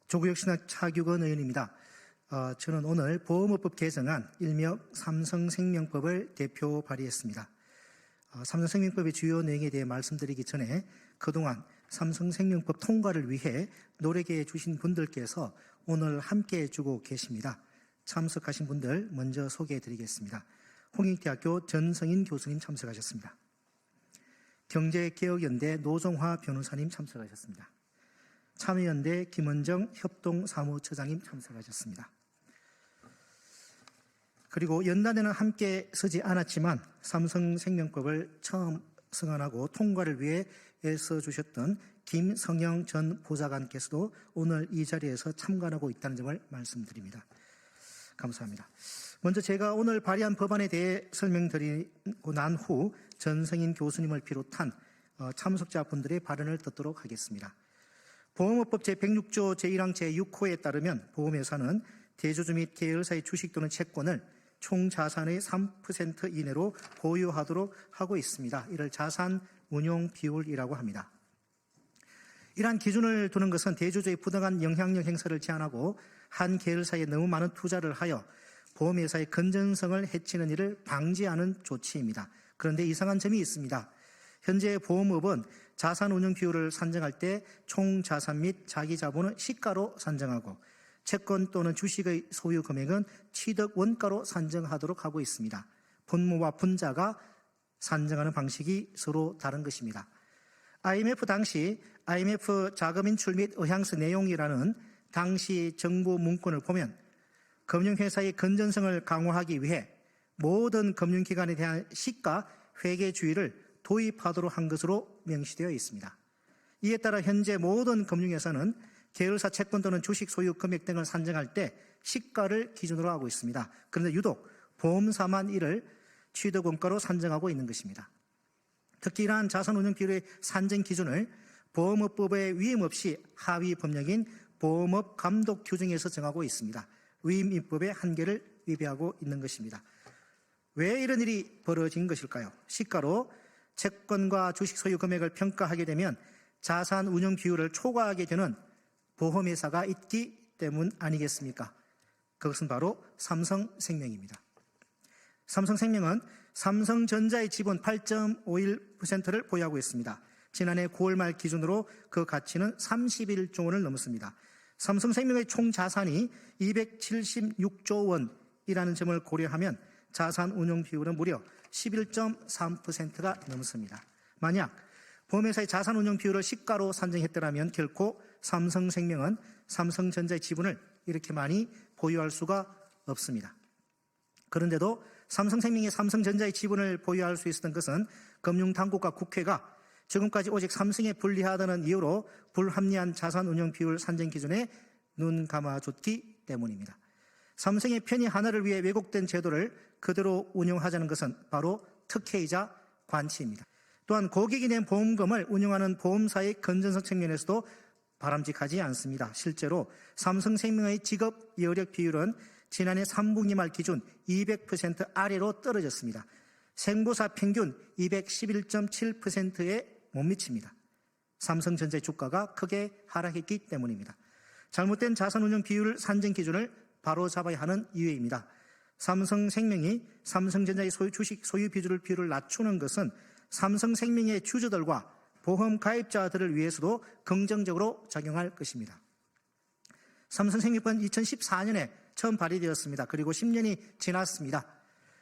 조국혁신당 차규근 의원입니다. 저는 오늘 보험업법 개정안 일명 삼성생명법을 대표 발의했습니다. 삼성생명법의 주요 내용에 대해 말씀드리기 전에 그동안 삼성생명법 통과를 위해 노력해 주신 분들께서 오늘 함께 해주고 계십니다. 참석하신 분들 먼저 소개해 드리겠습니다. 홍익대학교 전성인 교수님 참석하셨습니다. 경제개혁연대 노종화 변호사님 참석하셨습니다. 참여연대 김은정 협동사무처장님 참석하셨습니다. 그리고 연단에는 함께 서지 않았지만 삼성생명법을 처음 승안하고 통과를 위해 애써주셨던 김성영 전 보좌관께서도 오늘 이 자리에서 참관하고 있다는 점을 말씀드립니다. 감사합니다. 먼저 제가 오늘 발의한 법안에 대해 설명드리고 난 후 전성인 교수님을 비롯한 참석자분들의 발언을 듣도록 하겠습니다. 보험업법 제106조 제1항 제6호에 따르면 보험회사는 대주주 및 계열사의 주식 또는 채권을 총 자산의 3% 이내로 보유하도록 하고 있습니다. 이를 자산 운용 비율이라고 합니다. 이러한 기준을 두는 것은 대주주의 부당한 영향력 행사를 제한하고 한 계열사에 너무 많은 투자를 하여 보험회사의 건전성을 해치는 일을 방지하는 조치입니다. 그런데 이상한 점이 있습니다. 현재 보험업은 자산 운용 비율을 산정할 때 총 자산 및 자기 자본은 시가로 산정하고 채권 또는 주식의 소유 금액은 취득 원가로 산정하도록 하고 있습니다. 분모와 분자가 산정하는 방식이 서로 다른 것입니다. IMF 당시 IMF 자금 인출 및 의향서 내용이라는 당시 정부 문건을 보면 금융회사의 건전성을 강화하기 위해 모든 금융기관에 대한 시가 회계주의를 도입하도록 한 것으로 명시되어 있습니다. 이에 따라 현재 모든 금융회사는 계열사 채권 또는 주식 소유 금액 등을 산정할 때 시가를 기준으로 하고 있습니다. 그런데 유독 보험사만 이를 취득원가로 산정하고 있는 것입니다. 특히 이러한 자산운용 비율의 산정 기준을 보험업법에 위임 없이 하위 법령인 보험업 감독 규정에서 정하고 있습니다. 위임입법의 한계를 위배하고 있는 것입니다. 왜 이런 일이 벌어진 것일까요? 시가로 채권과 주식 소유 금액을 평가하게 되면 자산 운용 비율을 초과하게 되는 보험회사가 있기 때문 아니겠습니까? 그것은 바로 삼성생명입니다. 삼성생명은 삼성전자의 지분 8.51%를 보유하고 있습니다. 지난해 9월 말 기준으로 그 가치는 31조 원을 넘었습니다. 삼성생명의 총 자산이 276조 원이라는 점을 고려하면 자산 운용 비율은 무려 11.3%가 넘습니다. 만약 보험회사의 자산 운용 비율을 시가로 산정했더라면 결코 삼성생명은 삼성전자의 지분을 이렇게 많이 보유할 수가 없습니다. 그런데도 삼성생명이 삼성전자의 지분을 보유할 수 있었던 것은 금융당국과 국회가 지금까지 오직 삼성에 불리하다는 이유로 불합리한 자산 운용 비율 산정 기준에 눈 감아줬기 때문입니다. 삼성의 편의 하나를 위해 왜곡된 제도를 그대로 운영하자는 것은 바로 특혜이자 관치입니다. 또한 고객이 낸 보험금을 운영하는 보험사의 건전성 측면에서도 바람직하지 않습니다. 실제로 삼성생명의 직업 여력 비율은 지난해 3분기 말 기준 200% 아래로 떨어졌습니다. 생보사 평균 211.7%에 못 미칩니다. 삼성전자의 주가가 크게 하락했기 때문입니다. 잘못된 자산운용 비율 산정 기준을 바로잡아야 하는 이유입니다. 삼성생명이 삼성전자의 주식 소유 비율을 낮추는 것은 삼성생명의 주주들과 보험 가입자들을 위해서도 긍정적으로 작용할 것입니다. 삼성생명법은 2014년에 처음 발의되었습니다. 그리고 10년이 지났습니다.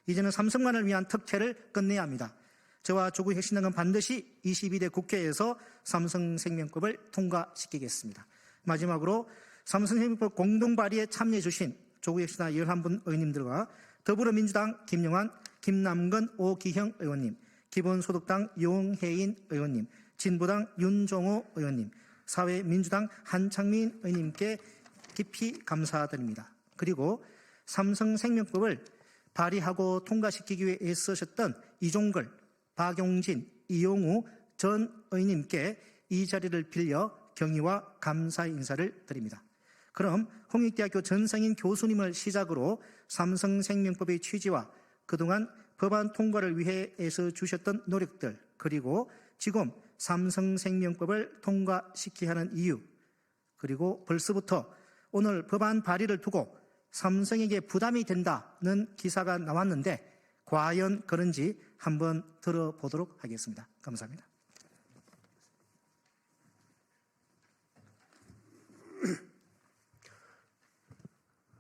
이제는 삼성만을 위한 특혜를 끝내야 합니다. 저와 조국혁신당은 반드시 22대 국회에서 삼성생명법을 통과시키겠습니다. 마지막으로 삼성생명법 공동발의에 참여해 주신 조국혁신당 11분 의원님들과 더불어민주당 김영환, 김남근, 오기형 의원님, 기본소득당 용혜인 의원님, 진보당 윤종호 의원님, 사회민주당 한창민 의원님께 깊이 감사드립니다. 그리고 삼성생명법을 발의하고 통과시키기 위해 애쓰셨던 이종걸, 박용진, 이용우 전 의원님께 이 자리를 빌려 경의와 감사의 인사를 드립니다. 그럼 홍익대학교 전성인 교수님을 시작으로 삼성생명법의 취지와 그동안 법안 통과를 위해 애써주셨던 노력들, 그리고 지금 삼성생명법을 통과시켜야 하는 이유, 그리고 벌써부터 오늘 법안 발의를 두고 삼성에게 부담이 된다는 기사가 나왔는데 과연 그런지 한번 들어보도록 하겠습니다. 감사합니다.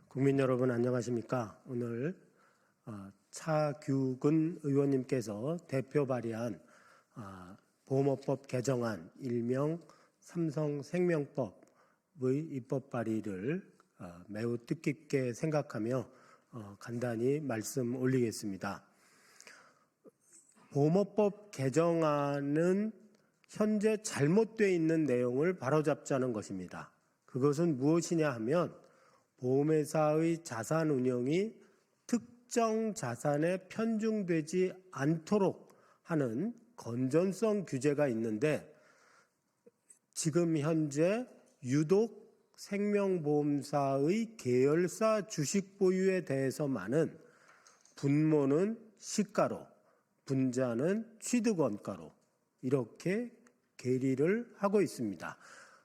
국민 여러분 안녕하십니까? 오늘 차규근 의원님께서 대표 발의한 보험업법 개정안 일명 삼성생명법의 입법 발의를 매우 뜻깊게 생각하며 간단히 말씀 올리겠습니다. 보험업법 개정안은 현재 잘못되어 있는 내용을 바로잡자는 것입니다. 그것은 무엇이냐 하면 보험회사의 자산 운용이 특정 자산에 편중되지 않도록 하는 건전성 규제가 있는데 지금 현재 유독 생명보험사의 계열사 주식 보유에 대해서만은 분모는 시가로, 분자는 취득원가로 이렇게 계리를 하고 있습니다.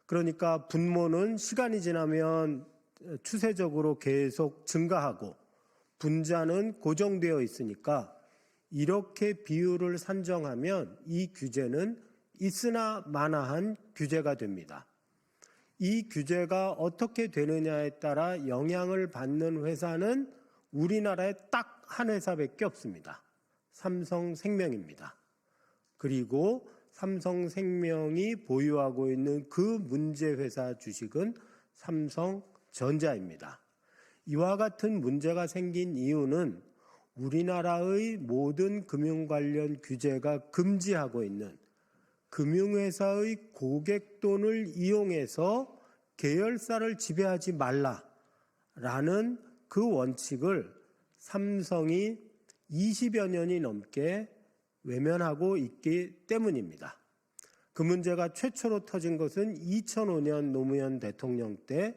그러니까 분모는 시간이 지나면 추세적으로 계속 증가하고 분자는 고정되어 있으니까 이렇게 비율을 산정하면 이 규제는 있으나 마나한 규제가 됩니다. 이 규제가 어떻게 되느냐에 따라 영향을 받는 회사는 우리나라에 딱 한 회사밖에 없습니다. 삼성생명입니다. 그리고 삼성생명이 보유하고 있는 그 문제 회사 주식은 삼성전자입니다. 이와 같은 문제가 생긴 이유는 우리나라의 모든 금융 관련 규제가 금지하고 있는 금융회사의 고객돈을 이용해서 계열사를 지배하지 말라라는 그 원칙을 삼성이 20여 년이 넘게 외면하고 있기 때문입니다. 그 문제가 최초로 터진 것은 2005년 노무현 대통령 때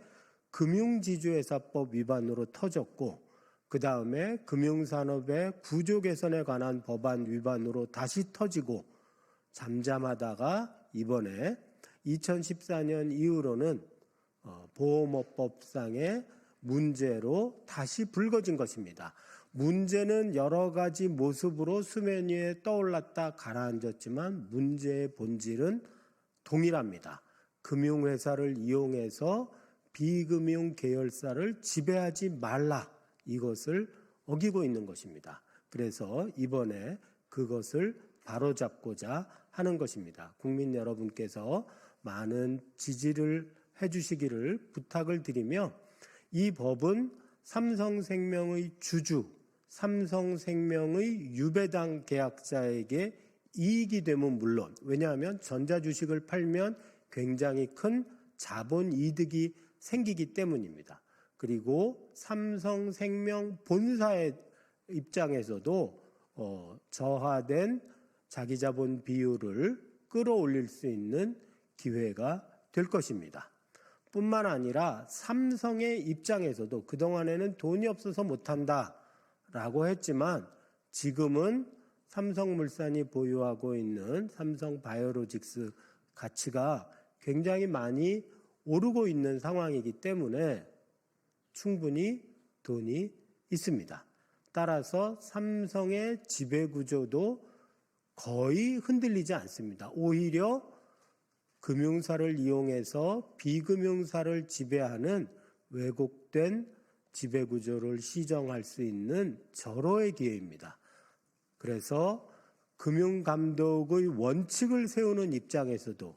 금융지주회사법 위반으로 터졌고 그 다음에 금융산업의 구조 개선에 관한 법안 위반으로 다시 터지고 잠잠하다가 이번에 2014년 이후로는 보험업법상의 문제로 다시 불거진 것입니다. 문제는 여러 가지 모습으로 수면 위에 떠올랐다 가라앉았지만 문제의 본질은 동일합니다. 금융회사를 이용해서 비금융 계열사를 지배하지 말라, 이것을 어기고 있는 것입니다. 그래서 이번에 그것을 바로잡고자 하는 것입니다. 국민 여러분께서 많은 지지를 해주시기를 부탁을 드리며 이 법은 삼성생명의 주주, 삼성생명의 유배당 계약자에게 이익이 되면 물론, 왜냐하면 전자주식을 팔면 굉장히 큰 자본 이득이 생기기 때문입니다. 그리고 삼성생명 본사의 입장에서도 저하된 자기자본 비율을 끌어올릴 수 있는 기회가 될 것입니다. 뿐만 아니라 삼성의 입장에서도 그동안에는 돈이 없어서 못한다라고 했지만 지금은 삼성물산이 보유하고 있는 삼성바이오로직스 가치가 굉장히 많이 오르고 있는 상황이기 때문에 충분히 돈이 있습니다. 따라서 삼성의 지배구조도 거의 흔들리지 않습니다. 오히려 금융사를 이용해서 비금융사를 지배하는 왜곡된 지배구조를 시정할 수 있는 절호의 기회입니다. 그래서 금융감독의 원칙을 세우는 입장에서도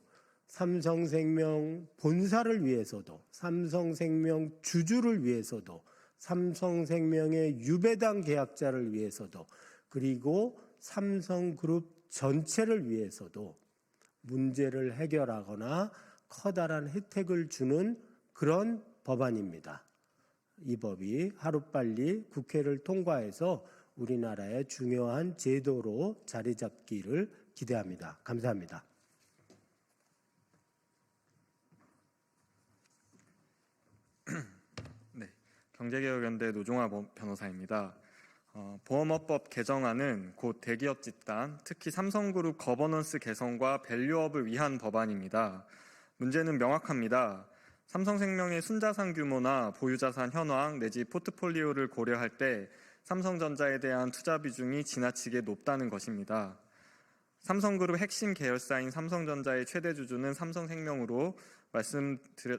삼성생명 본사를 위해서도 삼성생명 주주를 위해서도 삼성생명의 유배당 계약자를 위해서도 그리고 삼성그룹 전체를 위해서도 문제를 해결하거나 커다란 혜택을 주는 그런 법안입니다. 이 법이 하루빨리 국회를 통과해서 우리나라의 중요한 제도로 자리 잡기를 기대합니다. 감사합니다. 네, 경제개혁연대 노종화 변호사입니다. 보험업법 개정안은 곧 대기업 집단, 특히 삼성그룹 거버넌스 개선과 밸류업을 위한 법안입니다. 문제는 명확합니다. 삼성생명의 순자산 규모나 보유자산 현황 내지 포트폴리오를 고려할 때 삼성전자에 대한 투자 비중이 지나치게 높다는 것입니다. 삼성그룹 핵심 계열사인 삼성전자의 최대 주주는 삼성생명으로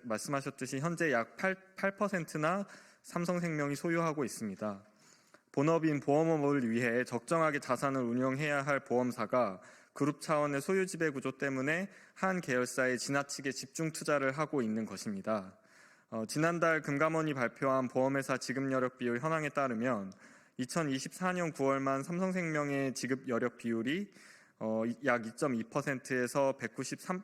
말씀하셨듯이 현재 약 8%나 삼성생명이 소유하고 있습니다. 본업인 보험업을 위해 적정하게 자산을 운용해야 할 보험사가 그룹 차원의 소유 지배 구조 때문에 한 계열사에 지나치게 집중 투자를 하고 있는 것입니다. 지난달 금감원이 발표한 보험회사 지급 여력 비율 현황에 따르면 2024년 9월만 삼성생명의 지급 여력 비율이 약 2.2%에서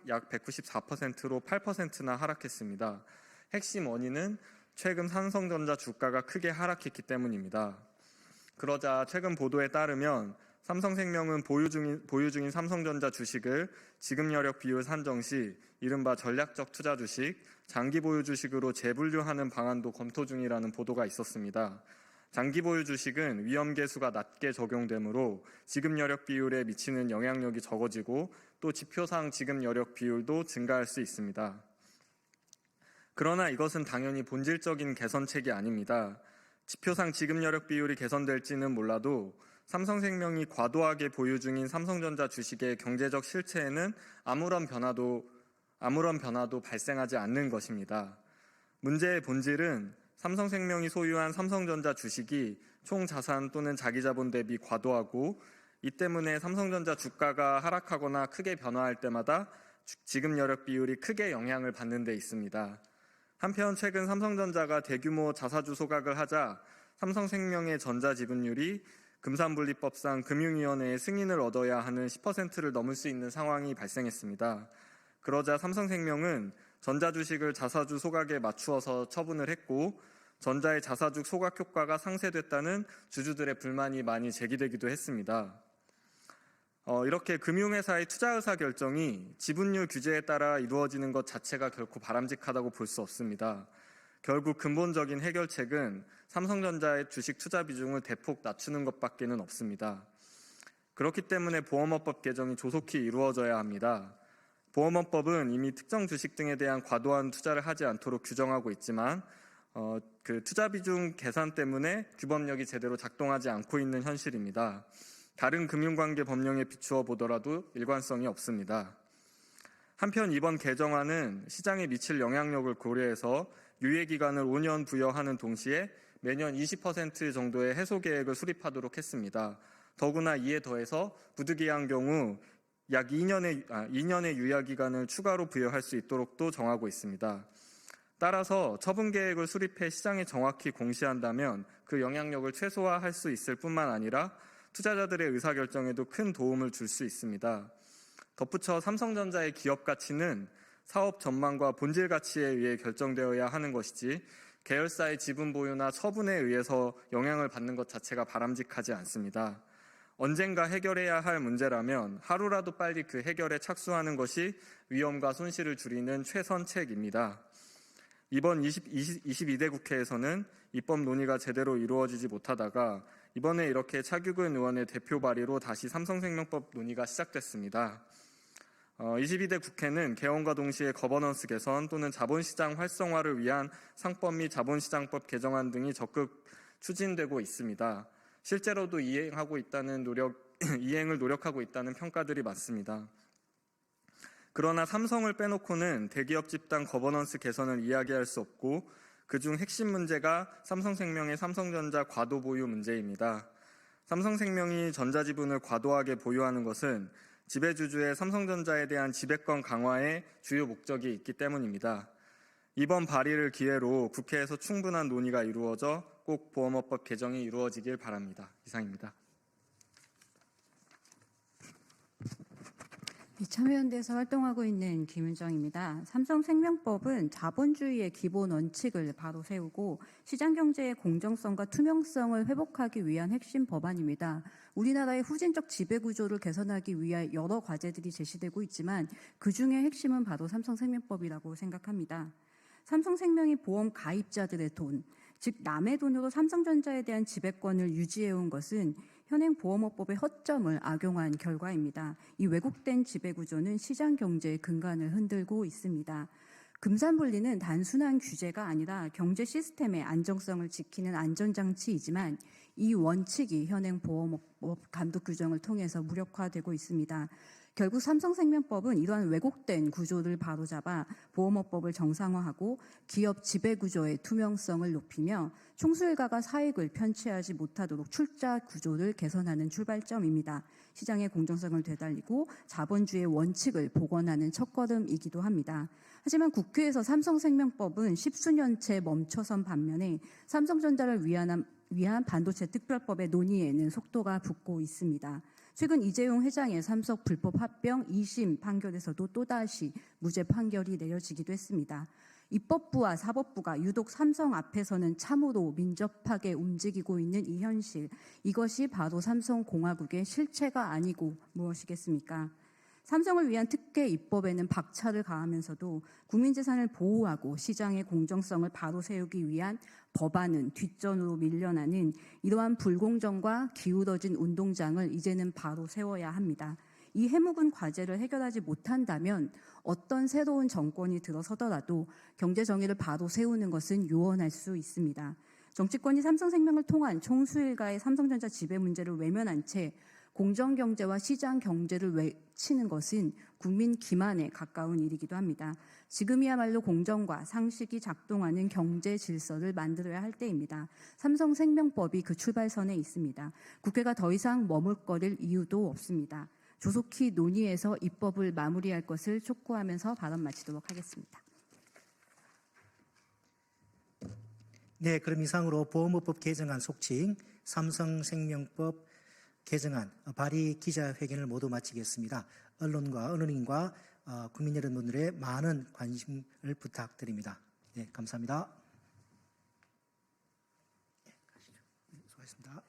약 194%로 8%나 하락했습니다. 핵심 원인은 최근 삼성전자 주가가 크게 하락했기 때문입니다. 그러자 최근 보도에 따르면 삼성생명은 보유 중인 삼성전자 주식을 지급 여력 비율 산정 시 이른바 전략적 투자 주식, 장기 보유 주식으로 재분류하는 방안도 검토 중이라는 보도가 있었습니다. 장기 보유 주식은 위험 계수가 낮게 적용되므로 지급 여력 비율에 미치는 영향력이 적어지고 또 지표상 지급 여력 비율도 증가할 수 있습니다. 그러나 이것은 당연히 본질적인 개선책이 아닙니다. 지표상 지급 여력 비율이 개선될지는 몰라도 삼성생명이 과도하게 보유 중인 삼성전자 주식의 경제적 실체에는 아무런 변화도 발생하지 않는 것입니다. 문제의 본질은 삼성생명이 소유한 삼성전자 주식이 총 자산 또는 자기 자본 대비 과도하고 이 때문에 삼성전자 주가가 하락하거나 크게 변화할 때마다 지급 여력 비율이 크게 영향을 받는 데 있습니다. 한편 최근 삼성전자가 대규모 자사주 소각을 하자 삼성생명의 전자지분율이 금산분리법상 금융위원회의 승인을 얻어야 하는 10%를 넘을 수 있는 상황이 발생했습니다. 그러자 삼성생명은 전자주식을 자사주 소각에 맞추어서 처분을 했고 전자의 자사주 소각 효과가 상쇄됐다는 주주들의 불만이 많이 제기되기도 했습니다. 이렇게 금융회사의 투자 의사 결정이 지분율 규제에 따라 이루어지는 것 자체가 결코 바람직하다고 볼 수 없습니다. 결국 근본적인 해결책은 삼성전자의 주식 투자 비중을 대폭 낮추는 것밖에는 없습니다. 그렇기 때문에 보험업법 개정이 조속히 이루어져야 합니다. 보험업법은 이미 특정 주식 등에 대한 과도한 투자를 하지 않도록 규정하고 있지만 그 투자 비중 계산 때문에 규범력이 제대로 작동하지 않고 있는 현실입니다. 다른 금융관계 법령에 비추어 보더라도 일관성이 없습니다. 한편 이번 개정안은 시장에 미칠 영향력을 고려해서 유예기간을 5년 부여하는 동시에 매년 20% 정도의 해소 계획을 수립하도록 했습니다. 더구나 이에 더해서 부득이한 경우 약 2년의 유예기간을 추가로 부여할 수 있도록도 정하고 있습니다. 따라서 처분 계획을 수립해 시장에 정확히 공시한다면 그 영향력을 최소화할 수 있을 뿐만 아니라 투자자들의 의사결정에도 큰 도움을 줄 수 있습니다. 덧붙여 삼성전자의 기업 가치는 사업 전망과 본질 가치에 의해 결정되어야 하는 것이지 계열사의 지분 보유나 처분에 의해서 영향을 받는 것 자체가 바람직하지 않습니다. 언젠가 해결해야 할 문제라면 하루라도 빨리 그 해결에 착수하는 것이 위험과 손실을 줄이는 최선책입니다. 이번 22대 국회에서는 입법 논의가 제대로 이루어지지 못하다가 이번에 이렇게 차규근 의원의 대표 발의로 다시 삼성생명법 논의가 시작됐습니다. 22대 국회는 개원과 동시에 거버넌스 개선 또는 자본시장 활성화를 위한 상법 및 자본시장법 개정안 등이 적극 추진되고 있습니다. 실제로도 이행을 노력하고 있다는 평가들이 많습니다. 그러나 삼성을 빼놓고는 대기업 집단 거버넌스 개선을 이야기할 수 없고 그중 핵심 문제가 삼성생명의 삼성전자 과도 보유 문제입니다. 삼성생명이 전자지분을 과도하게 보유하는 것은 지배주주의 삼성전자에 대한 지배권 강화의 주요 목적이 있기 때문입니다. 이번 발의를 기회로 국회에서 충분한 논의가 이루어져 꼭 보험업법 개정이 이루어지길 바랍니다. 이상입니다. 참여연대에서 활동하고 있는 김윤정입니다. 삼성생명법은 자본주의의 기본 원칙을 바로 세우고 시장경제의 공정성과 투명성을 회복하기 위한 핵심 법안입니다. 우리나라의 후진적 지배구조를 개선하기 위한 여러 과제들이 제시되고 있지만 그중에 핵심은 바로 삼성생명법이라고 생각합니다. 삼성생명이 보험 가입자들의 돈, 즉 남의 돈으로 삼성전자에 대한 지배권을 유지해온 것은 현행 보험업법의 허점을 악용한 결과입니다. 이 왜곡된 지배구조는 시장경제의 근간을 흔들고 있습니다. 금산분리는 단순한 규제가 아니라 경제 시스템의 안정성을 지키는 안전장치이지만 이 원칙이 현행 보험업 감독 규정을 통해서 무력화되고 있습니다. 결국 삼성생명법은 이러한 왜곡된 구조를 바로잡아 보험업법을 정상화하고 기업 지배구조의 투명성을 높이며 총수일가가 사익을 편취하지 못하도록 출자 구조를 개선하는 출발점입니다. 시장의 공정성을 되살리고 자본주의의 원칙을 복원하는 첫걸음이기도 합니다. 하지만 국회에서 삼성생명법은 십수년째 멈춰선 반면에 삼성전자를 위한 반도체 특별법의 논의에는 속도가 붙고 있습니다. 최근 이재용 회장의 삼성 불법 합병 2심 판결에서도 또다시 무죄 판결이 내려지기도 했습니다. 입법부와 사법부가 유독 삼성 앞에서는 참으로 민접하게 움직이고 있는 이 현실, 이것이 바로 삼성공화국의 실체가 아니고 무엇이겠습니까? 삼성을 위한 특혜 입법에는 박차를 가하면서도 국민재산을 보호하고 시장의 공정성을 바로 세우기 위한 법안은 뒷전으로 밀려나는 이러한 불공정과 기울어진 운동장을 이제는 바로 세워야 합니다. 이 해묵은 과제를 해결하지 못한다면 어떤 새로운 정권이 들어서더라도 경제 정의를 바로 세우는 것은 요원할 수 있습니다. 정치권이 삼성생명을 통한 총수일가의 삼성전자 지배 문제를 외면한 채 공정경제와 시장경제를 외치는 것은 국민 기만에 가까운 일이기도 합니다. 지금이야말로 공정과 상식이 작동하는 경제 질서를 만들어야 할 때입니다. 삼성생명법이 그 출발선에 있습니다. 국회가 더 이상 머물거릴 이유도 없습니다. 조속히 논의해서 입법을 마무리할 것을 촉구하면서 발언 마치도록 하겠습니다. 네, 그럼 이상으로 보험업법 개정안 속칭 삼성생명법 개정안 발의 기자회견을 모두 마치겠습니다. 언론인과 국민 여러분들의 많은 관심을 부탁드립니다. 네, 감사합니다. 네, 수고하셨습니다.